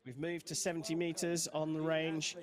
We've moved to 70 meters on the range,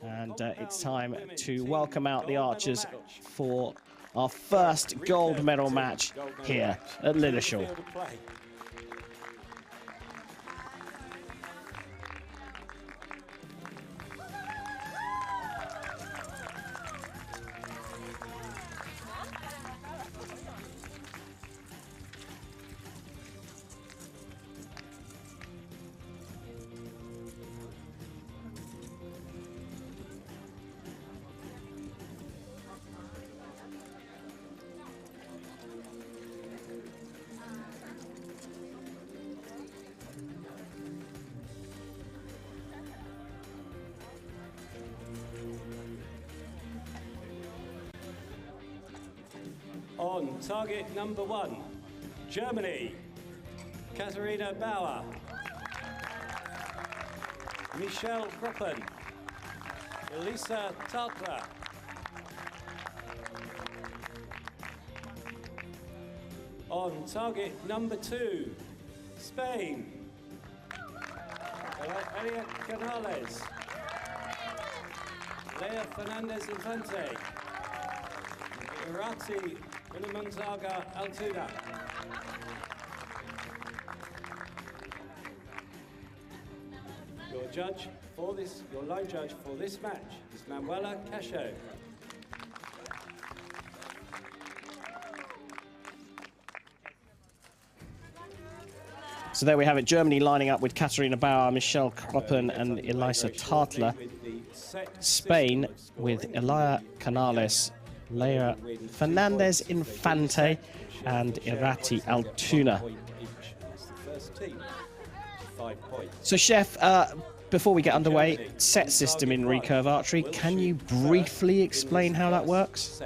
and it's time to welcome out the archers for our first gold medal match here at Lilleshall. On target number 1, Germany, Katharina Bauer, Michelle Kroppen, Elisa Tartler. On target number 2, Spain, Elia Canales, Lea Fernandez Infante, Irati Gonzaga Altuna. Your line judge for this match is Manuela Cascio. So there we have it, Germany lining up with Katharina Bauer, Michelle Kroppen and Elisa Tartler. Spain with Elia Canales, Lea Fernandez Infante and Irati Altuna. So Chef, before we get underway, set system in recurve archery, can you briefly explain how that works?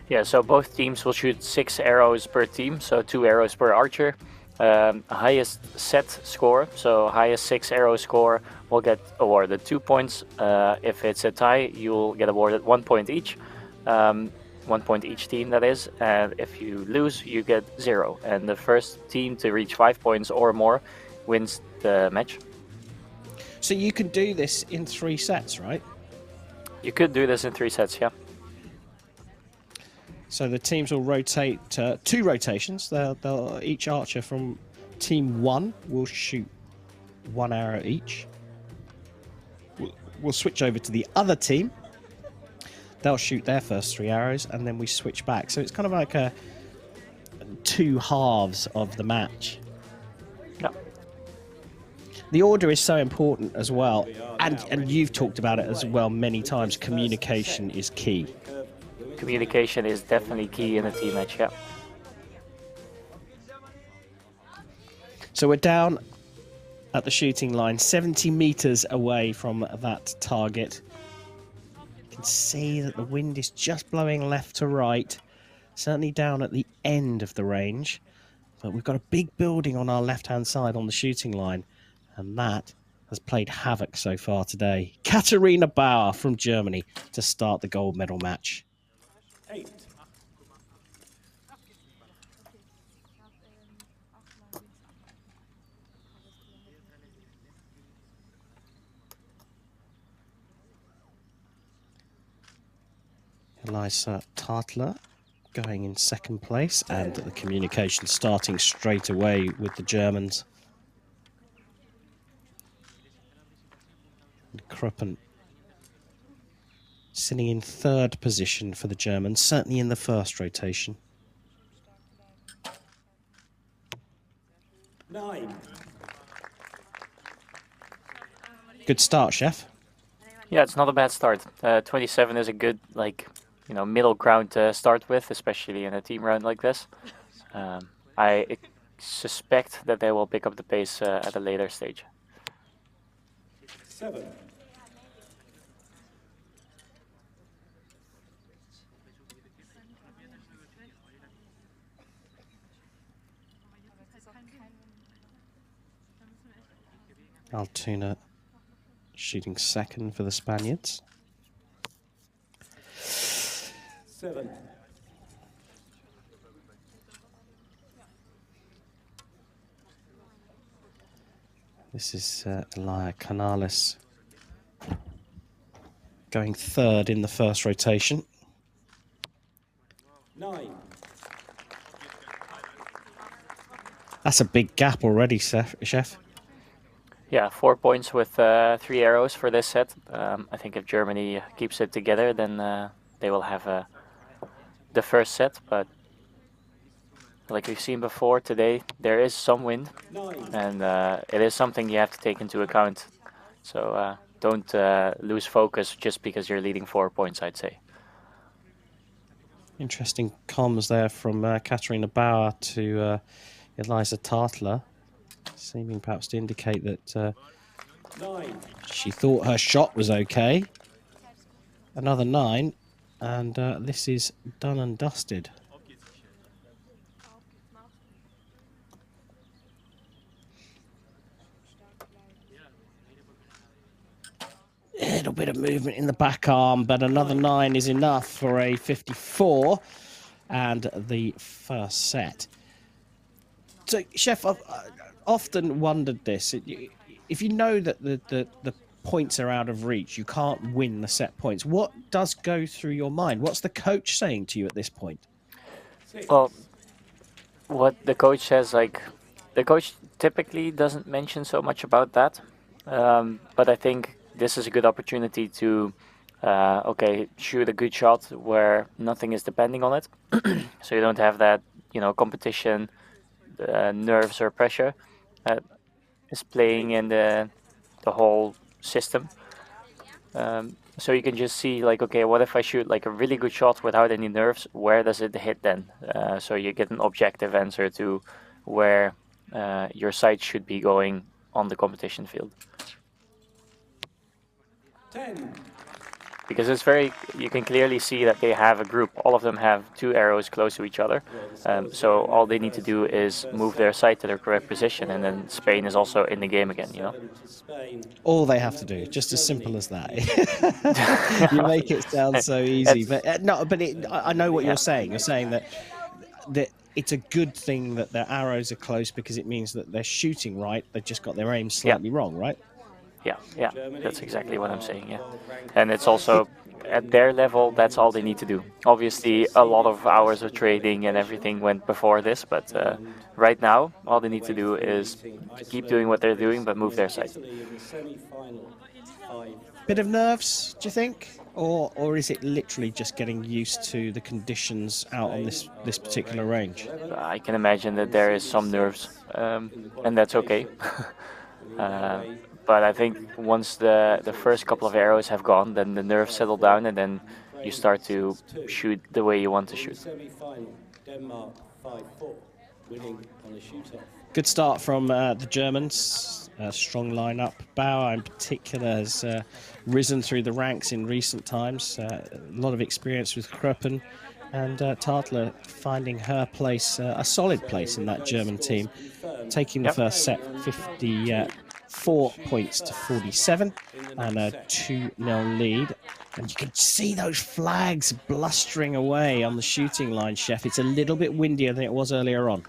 Yeah, so both teams will shoot 6 arrows per team, so 2 arrows per archer. Highest set score, so highest 6 arrow score will get awarded 2 points. If it's a tie, you'll get awarded 1 point each. 1 point each team, that is, and if you lose you get 0, and the first team to reach 5 points or more wins the match. So you can do this in 3 sets, right? You could do this in 3 sets, yeah. So the teams will rotate 2 rotations. Each archer from team 1 will shoot 1 arrow each. We'll switch over to the other team. They'll shoot their first 3 arrows, and then we switch back. So it's kind of like 2 halves of the match. Yeah. The order is so important as well, and you've talked about it as well many times. Communication is key. Communication is definitely key in a team match, yeah. So we're down at the shooting line, 70 meters away from that target. See that the wind is just blowing left to right, certainly down at the end of the range, but we've got a big building on our left hand side on the shooting line, and that has played havoc so far today. Katharina Bauer from Germany to start the gold medal match. 8. Elisa Tartler going in 2nd place, and the communication starting straight away with the Germans. And Kroppen sitting in 3rd position for the Germans, certainly in the first rotation. 9. Good start, Chef. Yeah, it's not a bad start. 27 is a good, middle ground to start with, especially in a team round like this. I suspect that they will pick up the pace at a later stage. 7. Altuna shooting 2nd for the Spaniards. 7. This is Elia Canales going third in the first rotation. 9. That's a big gap already, Chef. Yeah, 4 points with 3 arrows for this set. I think if Germany keeps it together, then they will have the first set. But like we've seen before today, there is some wind, 9. and it is something you have to take into account. So don't lose focus just because you're leading 4 points, I'd say. Interesting comms there from Katarina Bauer to Eliza Tartler, seeming perhaps to indicate that 9. she thought her shot was okay. Another 9, and this is done and dusted. A little bit of movement in the back arm, but another 9 is enough for a 54 and the first set. So, Chef, I've often wondered this. If you know that the points are out of reach, you can't win the set points, what does go through your mind? What's the coach saying to you at this point? Well, what the coach says, like, the coach typically doesn't mention so much about that. But I think this is a good opportunity to, shoot a good shot where nothing is depending on it. So you don't have that, competition, nerves or pressure is playing in the whole system. So you can just see, like, okay, what if I shoot like a really good shot without any nerves? Where does it hit then? So you get an objective answer to where your sight should be going on the competition field. 10. Because you can clearly see that they have a group. All of them have 2 arrows close to each other. So all they need to do is move their sight to their correct position, and then Spain is also in the game again, All they have to do, just as simple as that. You make it sound so easy, but I know what you're saying. You're saying that it's a good thing that their arrows are close because it means that they're shooting right. They've just got their aim slightly wrong, right? Yeah, that's exactly what I'm saying, yeah. And it's also, at their level, that's all they need to do. Obviously, a lot of hours of trading and everything went before this, but right now, all they need to do is keep doing what they're doing, but move their sight. Bit of nerves, do you think? Or is it literally just getting used to the conditions out on this particular range? I can imagine that there is some nerves, and that's okay. But I think once the first couple of arrows have gone, then the nerves settle down, and then you start to shoot the way you want to shoot. Denmark 5-4, winning on a shoot-off. Good start from the Germans. Strong lineup. Bauer in particular has risen through the ranks in recent times. A lot of experience with Kröppen, and Tartler finding her place, a solid place in that German team, taking the first set 54 points to 47 and a 2-0 lead. And you can see those flags blustering away on the shooting line, Chef. It's a little bit windier than it was earlier on.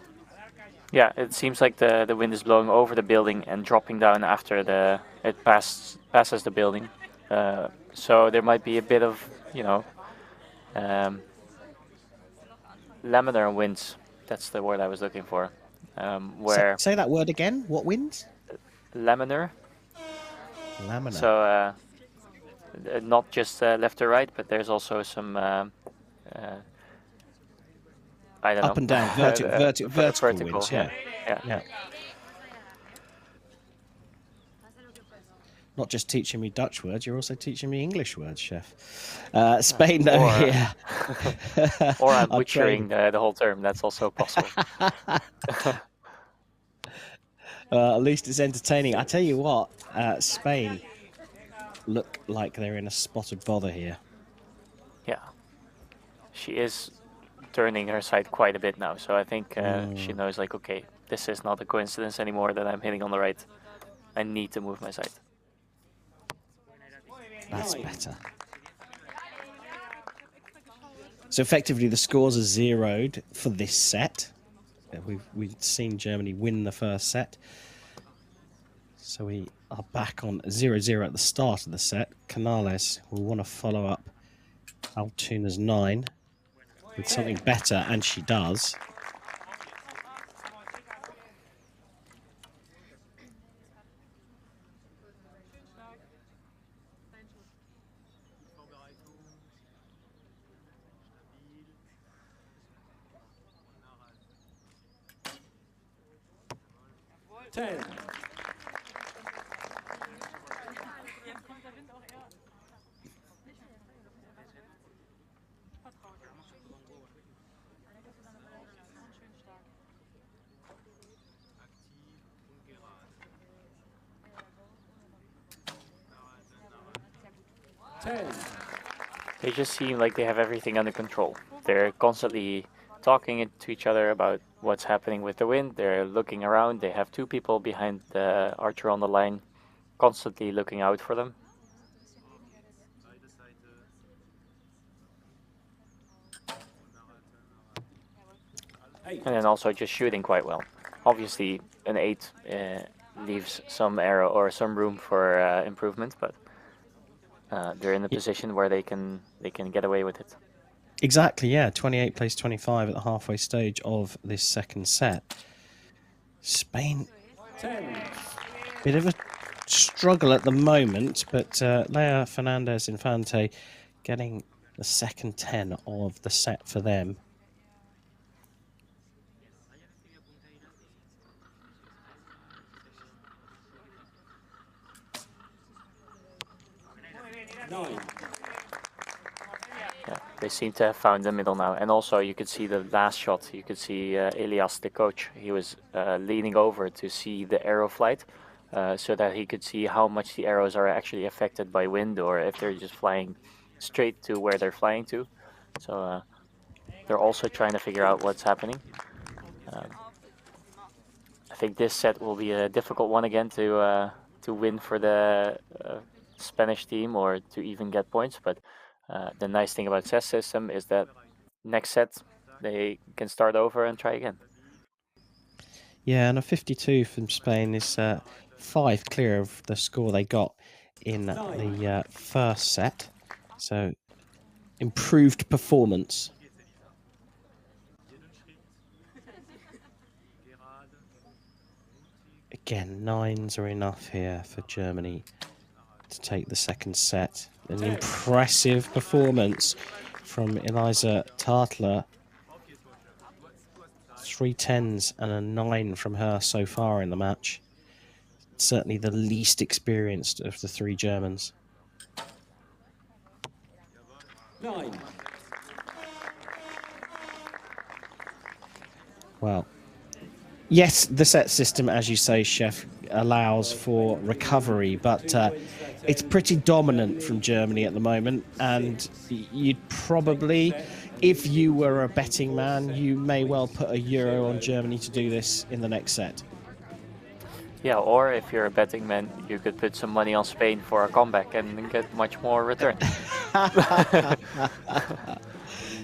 Yeah, it seems like the wind is blowing over the building and dropping down after it passes the building. So there might be a bit of, laminar winds. That's the word I was looking for. Where say that word again. What winds? Laminar. Laminar. So not just left to right, but there's also some I don't know. Up and down, vertical winds. Yeah. Not just teaching me Dutch words, you're also teaching me English words, Chef. Spain, though, yeah. Or I'm butchering the whole term. That's also possible. At least it's entertaining. I tell you what, Spain look like they're in a spotted bother here. Yeah. She is turning her sight quite a bit now, so I think she knows, like, okay, this is not a coincidence anymore that I'm hitting on the right. I need to move my sight. That's better. So effectively the scores are zeroed for this set. We've seen Germany win the first set. So we are back on 0-0 at the start of the set. Canales will want to follow up Altuna's 9 with something better, and she does. Ten. They just seem like they have everything under control. They're constantly talking to each other about what's happening with the wind. They're looking around. They have 2 people behind the archer on the line, constantly looking out for them. And then also just shooting quite well. Obviously, an 8 leaves some arrow or some room for improvement, but they're in a position where they can get away with it. Exactly, yeah. 28 plays 25 at the halfway stage of this second set. Spain, bit of a struggle at the moment, but Lea Fernandez-Infante getting the second 10 of the set for them. Yeah, they seem to have found the middle now. And also you could see the last shot. You could see Elias, the coach. He was leaning over to see the arrow flight so that he could see how much the arrows are actually affected by wind or if they're just flying straight to where they're flying to. So they're also trying to figure out what's happening. I think this set will be a difficult one again to win for the Spanish team or to even get points, but the nice thing about set system is that next set they can start over and try again. Yeah, and a 52 from Spain is 5 clear of the score they got in the first set. So improved performance. Again, 9s are enough here for Germany to take the second set. An impressive performance from Eliza Tartler. 3 10s and a 9 from her so far in the match. Certainly the least experienced of the 3 Germans. 9. Well, yes, the set system, as you say, Chef, allows for recovery, but it's pretty dominant from Germany at the moment, and you'd probably, if you were a betting man, you may well put €1 on Germany to do this in the next set. Yeah, or if you're a betting man, you could put some money on Spain for a comeback and get much more return.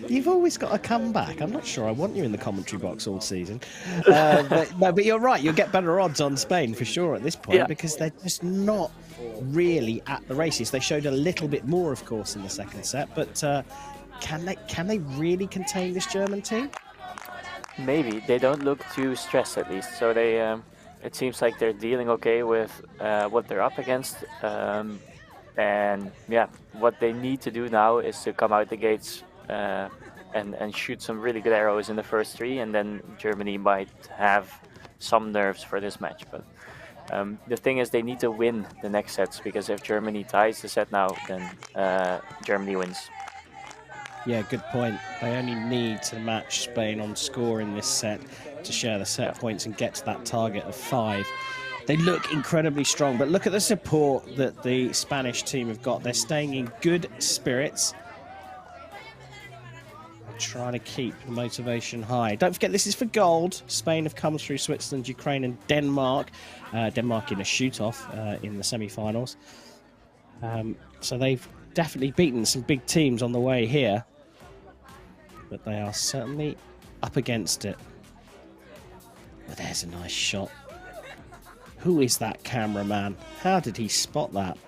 You've always got a comeback. I'm not sure I want you in the commentary box all season. But you're right. You'll get better odds on Spain for sure at this point because they're just not really at the races. They showed a little bit more, of course, in the second set. But can they really contain this German team? Maybe. They don't look too stressed, at least. So they, it seems like they're dealing okay with what they're up against. And yeah, what they need to do now is to come out the gates and shoot some really good arrows in the first 3, and then Germany might have some nerves for this match. But the thing is, they need to win the next sets, because if Germany ties the set now, then Germany wins. Yeah, good point. They only need to match Spain on score in this set to share the set points and get to that target of 5. They look incredibly strong, but look at the support that the Spanish team have got. They're staying in good spirits, trying to keep the motivation high. Don't forget, this is for gold. Spain have come through Switzerland, Ukraine and Denmark. Denmark in a shoot-off in the semi-finals. So they've definitely beaten some big teams on the way here. But they are certainly up against it. But there's a nice shot. Who is that cameraman? How did he spot that?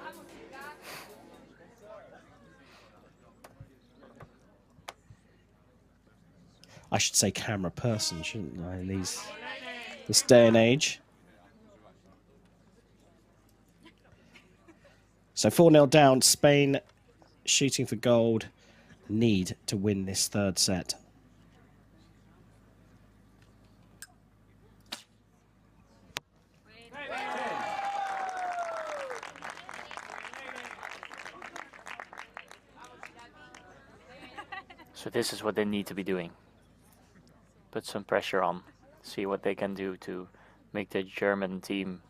I should say camera person, shouldn't I, in this day and age? So 4-0 down, Spain shooting for gold, need to win this third set. So this is what they need to be doing. Put some pressure on, see what they can do to make the German team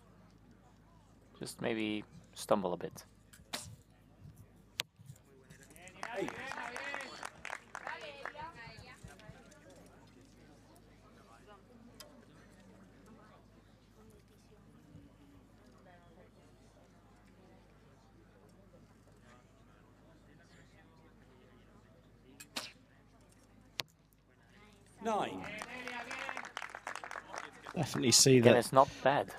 just maybe stumble a bit. Nine. Definitely see Again, that. it's not bad.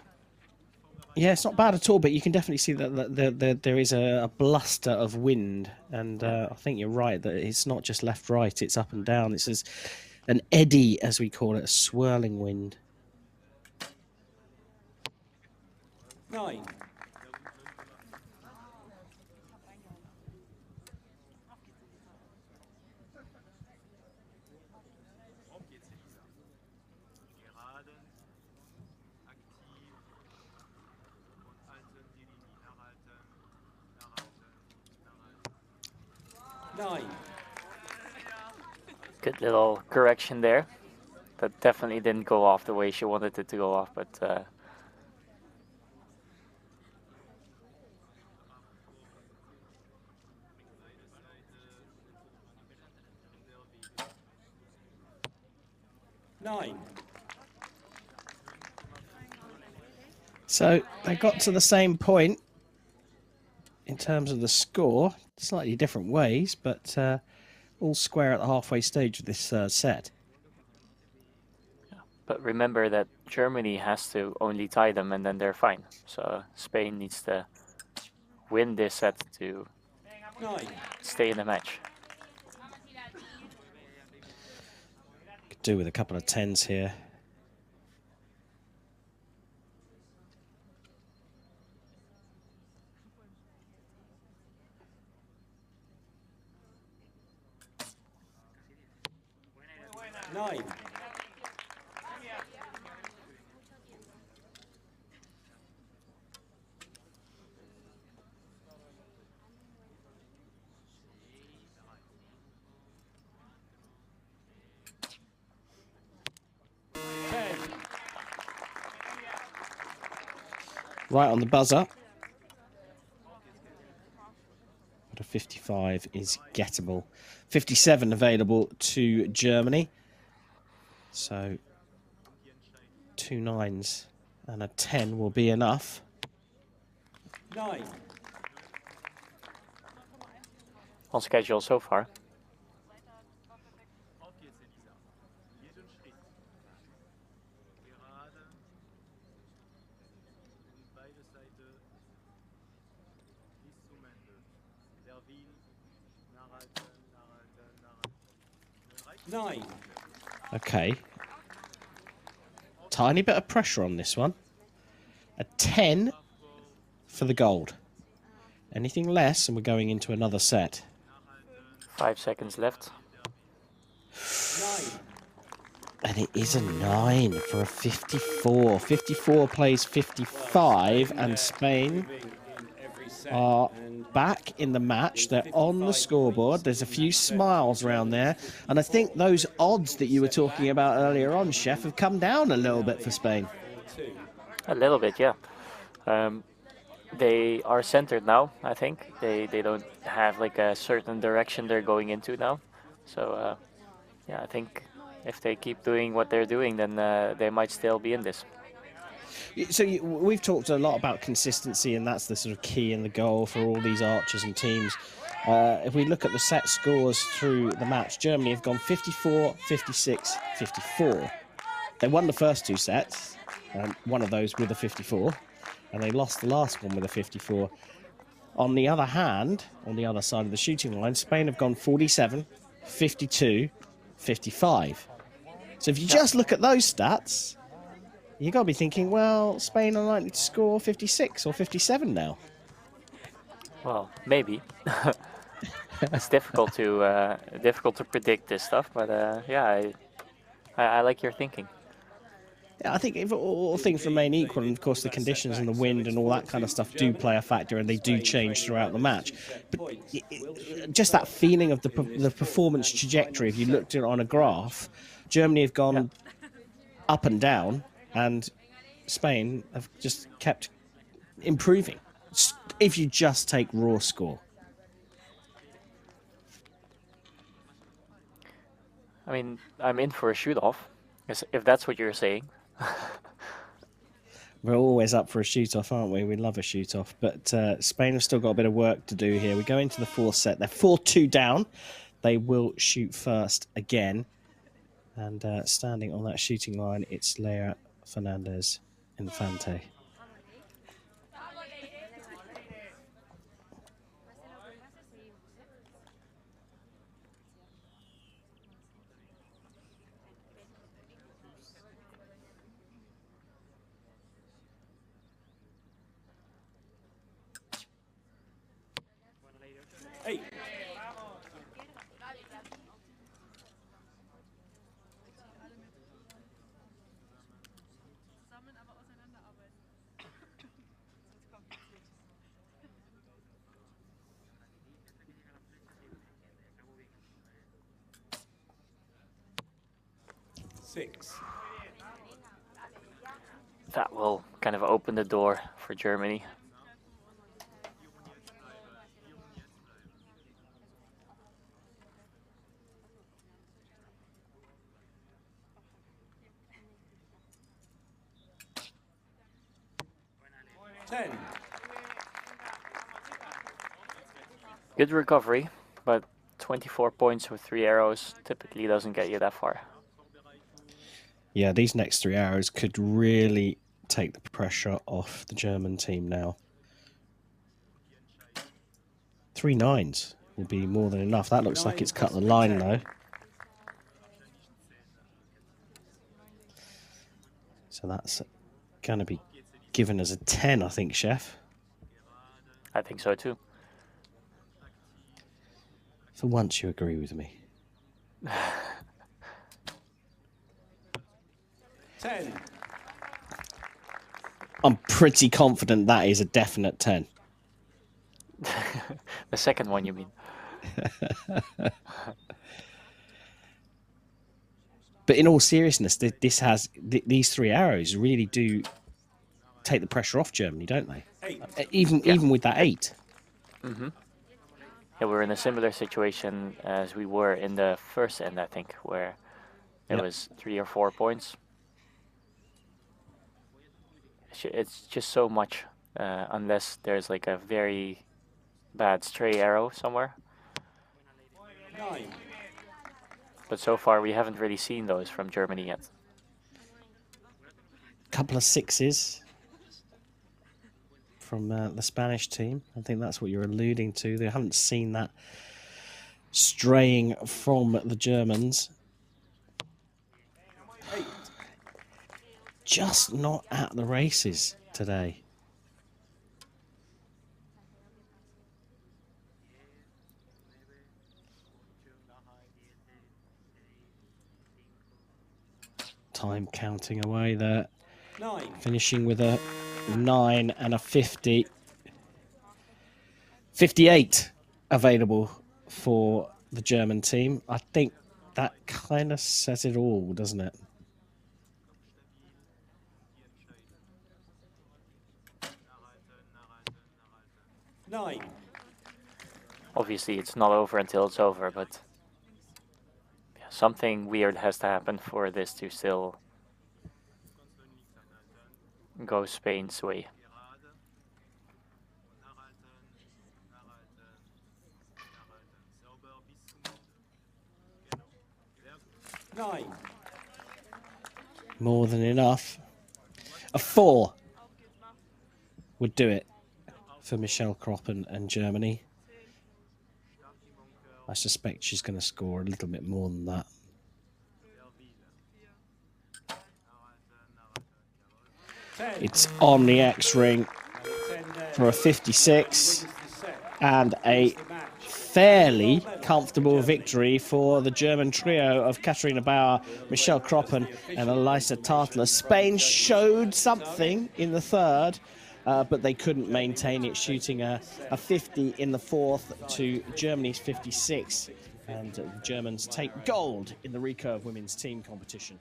Yeah, it's not bad at all, but you can definitely see that there is a bluster of wind, and I think you're right that it's not just left-right, it's up and down. It's an eddy, as we call it, a swirling wind. 9. Good little correction there. That definitely didn't go off the way she wanted it to go off, but 9. So they got to the same point in terms of the score, slightly different ways, but all square at the halfway stage of this set. But remember that Germany has to only tie them and then they're fine. So Spain needs to win this set to 9. stay in the match. Could do with a couple of tens here. Nine. Right on the buzzer. But a 55 is gettable. 57 available to Germany. So 2 9s and a 10 will be enough. 9. On schedule so far. Nine. Okay. Tiny bit of pressure on this one. A 10 for the gold. Anything less and we're going into another set. 5 seconds left. 9. And it is a 9 for a 54. 54 plays 55 and Spain are back in the match. They're on the scoreboard. There's a few smiles around there. And I think those odds that you were talking about earlier on, Chef, have come down a little bit for Spain. A little bit, yeah. They are centered now, I think. They don't have like a certain direction they're going into now. So, yeah, I think if they keep doing what they're doing, then they might still be in this. So we've talked a lot about consistency, and that's the sort of key in the goal for all these archers and teams. If we look at the set scores through the match, Germany have gone 54, 56, 54. They won the first 2 sets, one of those with a 54. and they lost the last one with a 54. On the other hand, on the other side of the shooting line, Spain have gone 47, 52, 55. So if you just look at those stats, you got to be thinking, well, Spain are likely to score 56 or 57 now. Well, maybe. It's difficult to predict this stuff, but yeah, I like your thinking. Yeah, I think if all things remain equal, and of course the conditions and the wind and all that kind of stuff do play a factor, and they do change throughout the match. But just that feeling of the performance trajectory, if you looked at it on a graph, Germany have gone up and down, and Spain have just kept improving. If you just take raw score. I mean, I'm in for a shoot-off, if that's what you're saying. We're always up for a shoot-off, aren't we? We love a shoot-off. But Spain have still got a bit of work to do here. We go into the fourth set. They're 4-2 down. They will shoot first again. And standing on that shooting line, it's Lea Fernandez Infante. That will kind of open the door for Germany. Good recovery, but 24 points with 3 arrows typically doesn't get you that far. Yeah, these next 3 arrows could really take the pressure off the German team now. 3 9s will be more than enough. That looks like it's cut the line, though. So that's going to be given as a 10, I think, Chef. I think so, too. For once, you agree with me. 10. I'm pretty confident that is a definite 10. The second one, you mean? But in all seriousness, these 3 arrows really do take the pressure off Germany, don't they? Even with that 8. Mm-hmm. Yeah, we're in a similar situation as we were in the first end, I think, where it was 3 or 4 points. It's just so much, unless there's like a very bad stray arrow somewhere. 9. But so far, we haven't really seen those from Germany yet. Couple of 6s from the Spanish team. I think that's what you're alluding to. They haven't seen that straying from the Germans. 8. Just not at the races today. Time counting away there. 9. Finishing with a 9 and a 50. 58 available for the German team. I think that kind of says it all, doesn't it? Obviously, it's not over until it's over, but yeah, something weird has to happen for this to still go Spain's way. More than enough. A 4. would do it for Michelle Kroppen and Germany. I suspect she's going to score a little bit more than that. It's on the X ring for a 56 and a fairly comfortable victory for the German trio of Katharina Bauer, Michelle Kroppen and Elisa Tartler. Spain showed something in the third, but they couldn't maintain it, shooting a 50 in the fourth to Germany's 56. And the Germans take gold in the recurve women's team competition.